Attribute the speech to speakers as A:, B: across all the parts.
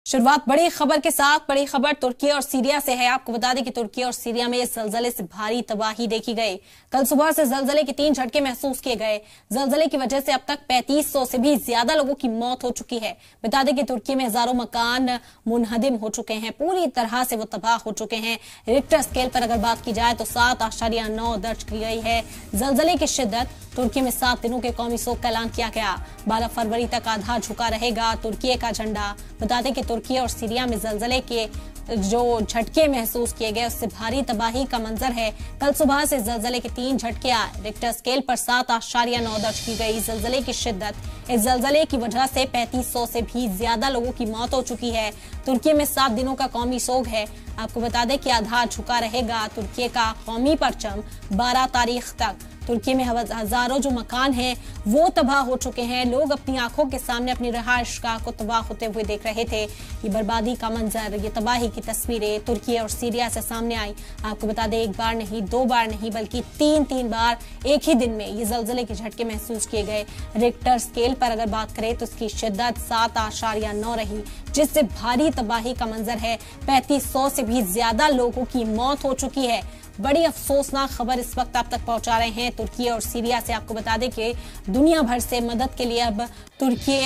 A: शुरुआत बड़ी खबर के साथ। बड़ी खबर तुर्की और सीरिया से है। आपको बता दें कि तुर्की और सीरिया में इस जलजले से भारी तबाही देखी गई। कल सुबह से जलजले के 3 झटके महसूस किए गए। जलजले की वजह से अब तक 3500 से भी ज्यादा लोगों की मौत हो चुकी है। बता दें कि तुर्की में हजारों मकान मुनहदिम हो चुके हैं, पूरी तरह से वो तबाह हो चुके हैं। रिक्टर स्केल पर अगर बात की जाए तो 7.9 दर्ज की गई है जलजले की शिद्दत। तुर्की में 7 दिनों के कौमी शोक का ऐलान किया गया। 12 फरवरी तक आधा झुका रहेगा तुर्की का झंडा। बता दें कि तुर्की और सीरिया में जलजले के जो झटके महसूस किए गए उससे भारी तबाही का मंजर है। कल सुबह से जलजले के 3 झटके आए। रिक्टर स्केल पर 7.9 दर्ज की गई जलजले की शिद्दत। इस जलजले की वजह से 3500 से भी ज्यादा लोगों की मौत हो चुकी है। तुर्की में 7 दिनों का कौमी शोक है। आपको बता दें कि आधा झुका रहेगा तुर्की का कौमी परचम 12 तारीख तक। तुर्की में हजारों जो मकान हैं वो तबाह हो चुके हैं। लोग अपनी आंखों के सामने अपनी रिहाइशगाह को तबाह होते हुए देख रहे थे। ये बर्बादी का मंजर, ये तबाही की तस्वीरें तुर्की और सीरिया से सामने आई। आपको बता दें, एक बार नहीं, 2 बार नहीं, बल्कि 3 बार एक ही दिन में ये जलजले के झटके महसूस किए गए। रिक्टर स्केल पर अगर बात करें तो इसकी शिद्दत 7.9 रही, जिससे भारी तबाही का मंजर है। 3500 से भी ज्यादा लोगों की मौत हो चुकी है। बड़ी अफसोसनाक खबर इस वक्त आप तक पहुंचा रहे हैं तुर्की और सीरिया से। आपको बता दें कि दुनिया भर से मदद के लिए अब तुर्की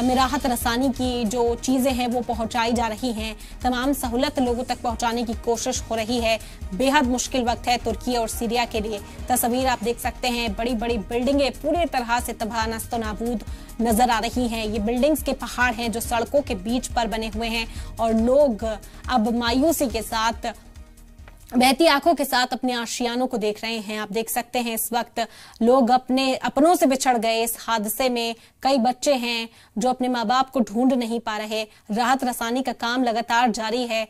A: में राहत रसानी की जो चीजें हैं वो पहुंचाई जा रही हैं। तमाम सहूलत लोगों तक पहुंचाने की कोशिश हो रही है। बेहद मुश्किल वक्त है तुर्की और सीरिया के लिए। तस्वीर आप देख सकते हैं, बड़ी बड़ी बिल्डिंगें पूरी तरह से तबाह नस्तो नाबूद नजर आ रही हैं। ये बिल्डिंग्स के पहाड़ हैं जो सड़कों के बीच पर बने हुए हैं और लोग अब मायूसी के साथ, बहती आंखों के साथ अपने आशियानों को देख रहे हैं। आप देख सकते हैं इस वक्त लोग अपने अपनों से बिछड़ गए इस हादसे में। कई बच्चे हैं जो अपने माँ बाप को ढूंढ नहीं पा रहे। राहत रसानी का काम लगातार जारी है